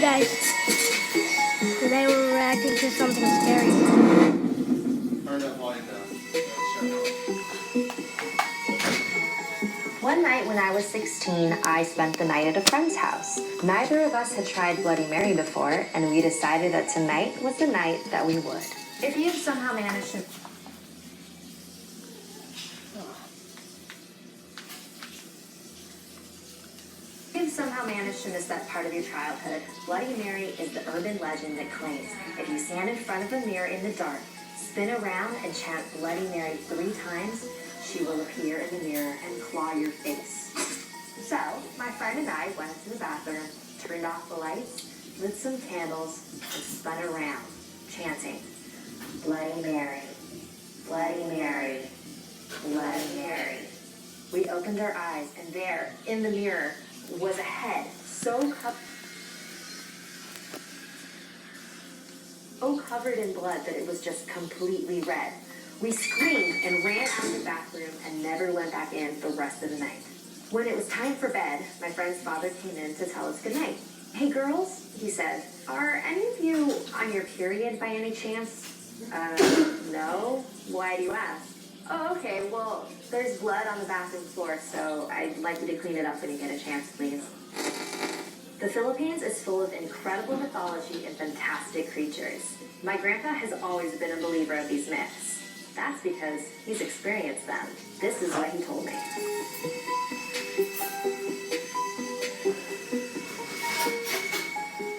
guys. Today we're reacting to something scary. Turn that volume down. One night when I was 16, I spent the night at a friend's house. Neither of us had tried Bloody Mary before, and we decided that tonight was the night that we would. If you've somehow managed to... If you've somehow managed to miss that part of your childhood, Bloody Mary is the urban legend that claims if you stand in front of a mirror in the dark, spin around and chant Bloody Mary 3 times, she will appear in the mirror and claw your face. So, my friend and I went into the bathroom, turned off the lights, lit some candles, and spun around, chanting, Bloody Mary, Bloody Mary, Bloody Mary. We opened our eyes, and there, in the mirror, was a head so covered in blood that it was just completely red. We screamed and ran out of the bathroom and never went back in the rest of the night. When it was time for bed, my friend's father came in to tell us goodnight. Hey girls, he said, are any of you on your period by any chance? No. Why do you ask? Oh, okay, well, there's blood on the bathroom floor, so I'd like you to clean it up when you get a chance, please. The Philippines is full of incredible mythology and fantastic creatures. My grandpa has always been a believer of these myths. That's because he's experienced them. This is what he told me.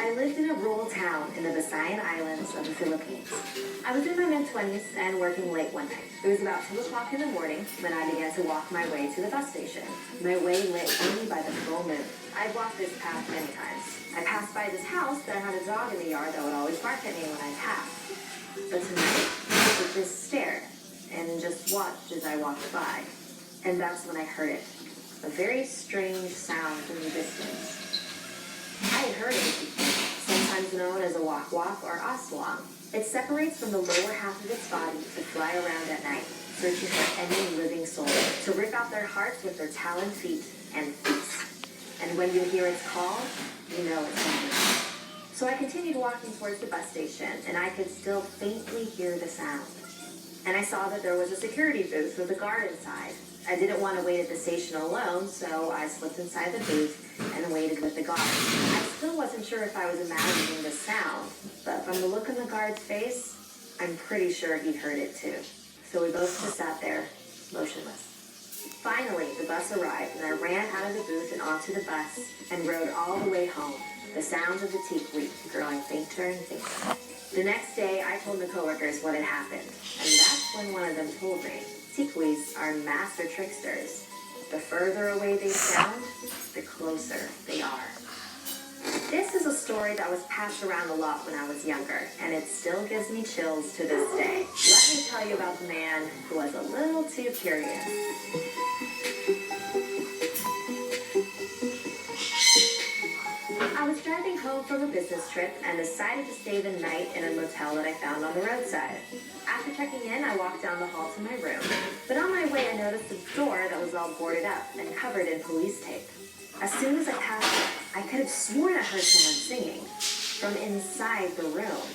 I lived in a rural town in the Visayan Islands of the Philippines. I was in my mid-20s and working late one night. It was about 2 o'clock in the morning when I began to walk my way to the bus station. My way lit only by the full moon. I'd walked this path many times. I passed by this house that had a dog in the yard that would always bark at me when I passed. But tonight, it just stared and just watched as I walked by. And that's when I heard it. A very strange sound in the distance. I had heard it before, sometimes known as a wak-wak or aswang. It separates from the lower half of its body to fly around at night, searching for any living soul, to rip out their hearts with their taloned feet and feast. And when you hear its call, you know it's coming. So I continued walking towards the bus station, and I could still faintly hear the sound. And I saw that there was a security booth with a guard inside. I didn't want to wait at the station alone, so I slipped inside the booth and waited with the guard. I still wasn't sure if I was imagining the sound, but from the look on the guard's face, I'm pretty sure he heard it too. So we both just sat there, motionless. Finally, the bus arrived, and I ran out of the booth and onto the bus and rode all the way home, the sounds of the teak-week growing fainter and fainter. The next day, I told the coworkers what had happened, and that's when one of them told me, teak-weeks are master tricksters. The further away they sound, the closer they are. This is a story that was passed around a lot when I was younger, and it still gives me chills to this day. Let me tell you about the man who was a little too curious. I was driving home from a business trip and decided to stay the night in a motel that I found on the roadside. After checking in, I walked down the hall to my room, but on my way I noticed a door that was all boarded up and covered in police tape. As soon as I passed it, I could have sworn I heard someone singing from inside the room.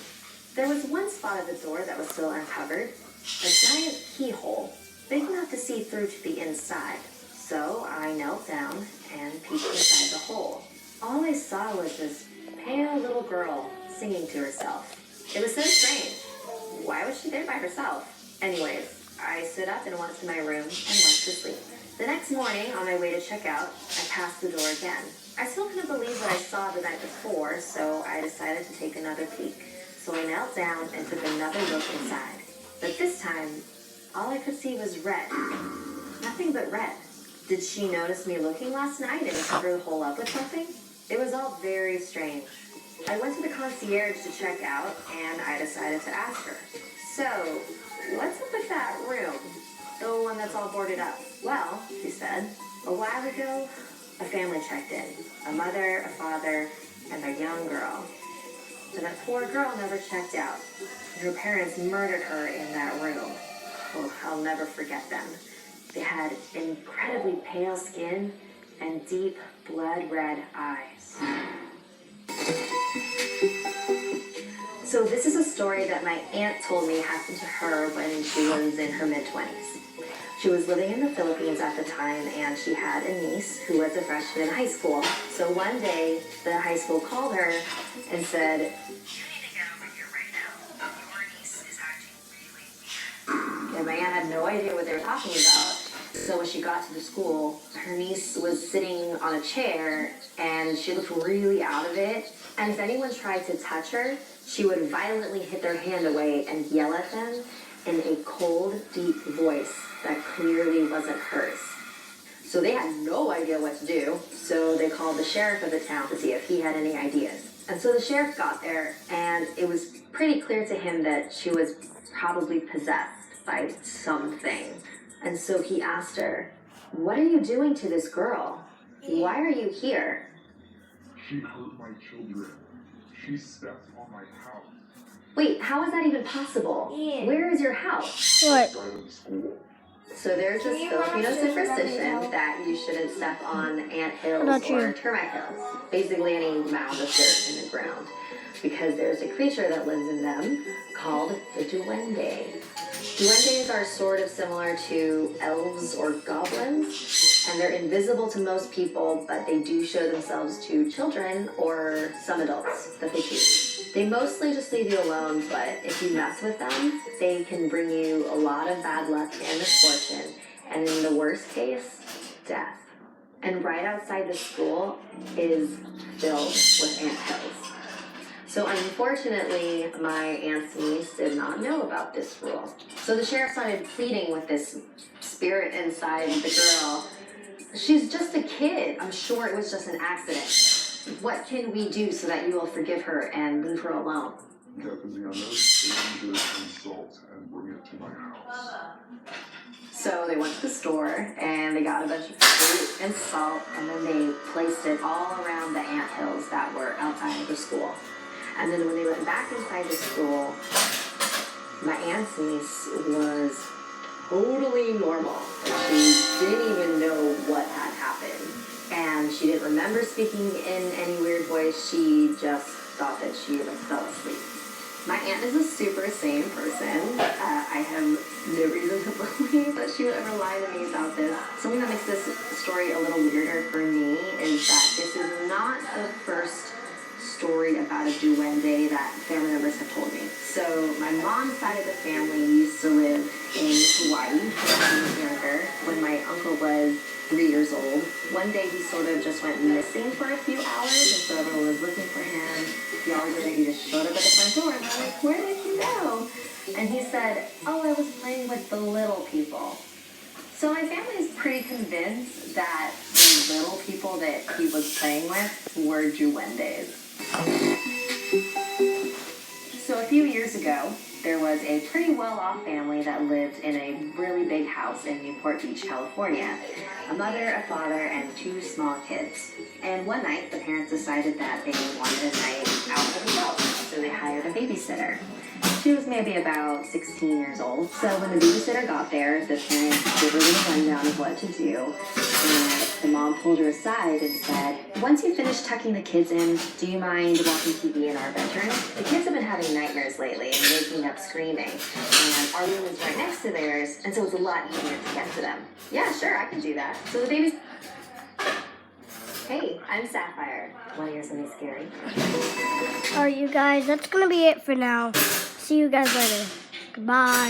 There was one spot of the door that was still uncovered, a giant keyhole, big enough to see through to the inside. So I knelt down and peeked inside the hole. All I saw was this pale little girl singing to herself. It was so strange. Why was she there by herself? Anyways, I stood up and went to my room and went to sleep. The next morning, on my way to check out, I passed the door again. I still couldn't believe what I saw the night before, so I decided to take another peek. So I knelt down and took another look inside. But this time, all I could see was red. Nothing but red. Did she notice me looking last night and cover the hole up with something? It was all very strange. I went to the concierge to check out, and I decided to ask her. So, what's up with that room? The one that's all boarded up? Well, she said, a while ago, a family checked in. A mother, a father, and their young girl. And that poor girl never checked out. Her parents murdered her in that room. Oh, I'll never forget them. They had incredibly pale skin and deep blood red eyes. So this is a story that my aunt told me happened to her when she was in her mid-20s. She was living in the Philippines at the time, and she had a niece who was a freshman in high school. So one day, the high school called her and said, "You need to get over here right now. Your niece is acting really weird." And my aunt had no idea what they were talking about. So when she got to the school, her niece was sitting on a chair, and she looked really out of it. And if anyone tried to touch her, she would violently hit their hand away and yell at them in a cold, deep voice that clearly wasn't hers. So they had no idea what to do, so they called the sheriff of the town to see if he had any ideas. And so the sheriff got there, and it was pretty clear to him that she was probably possessed by something. And so he asked her, "What are you doing to this girl? Why are you here?" She hurt my children. She stepped on my house. Wait, how is that even possible? Yeah. Where is your house? What? Outside of the school. So there's this Filipino superstition that you shouldn't step on ant hills Not or true. termite hills, basically any mound of dirt in the ground, because there's a creature that lives in them called the duende. Duendes are sort of similar to elves or goblins, and they're invisible to most people, but they do show themselves to children or some adults that they choose. They mostly just leave you alone, but if you mess with them, they can bring you a lot of bad luck and misfortune, and in the worst case, death. And right outside the school is filled with anthills. So unfortunately, my aunt's niece did not know about this rule. So the sheriff started pleading with this spirit inside the girl. "She's just a kid. I'm sure it was just an accident. What can we do so that you will forgive her and leave her alone?" Get the bananas, oranges, and salt and bring it to my house. So they went to the store and they got a bunch of fruit and salt, and then they placed it all around the anthills that were outside of the school. And then when they went back inside the school, my aunt's niece was totally normal. She didn't even know what had happened. And she didn't remember speaking in any weird voice. She just thought that she fell asleep. My aunt is a super sane person. I have no reason to believe that she would ever lie to me about this. Something that makes this story a little weirder for me is that this is not the first story about a duende that family members have told me. So my mom's side of the family used to live in Hawaii when I was younger, when my uncle was 3 years old. One day he sort of just went missing for a few hours, and so everyone was looking for him. He always said that he just showed up at the front door, and I'm like, "Where did he go?" And he said, "Oh, I was playing with the little people." So my family is pretty convinced that the little people that he was playing with were duendes. So a few years ago, there was a pretty well-off family that lived in a really big house in Newport Beach, California. A mother, a father, and 2 small kids. And one night, the parents decided that they wanted a night out for themselves, so they hired a babysitter. She was maybe about 16 years old. So when the babysitter got there, the parents gave her a rundown of what to do. And the mom pulled her aside and said, "Once you finish tucking the kids in, do you mind watching TV in our bedroom? The kids have been having nightmares lately and waking up screaming. And our room is right next to theirs, and so it's a lot easier to get to them." "Yeah, sure, I can do that." So the baby... Hey, I'm Sapphire. Want to hear something scary? Alright, you guys, that's gonna be it for now. See you guys later. Goodbye.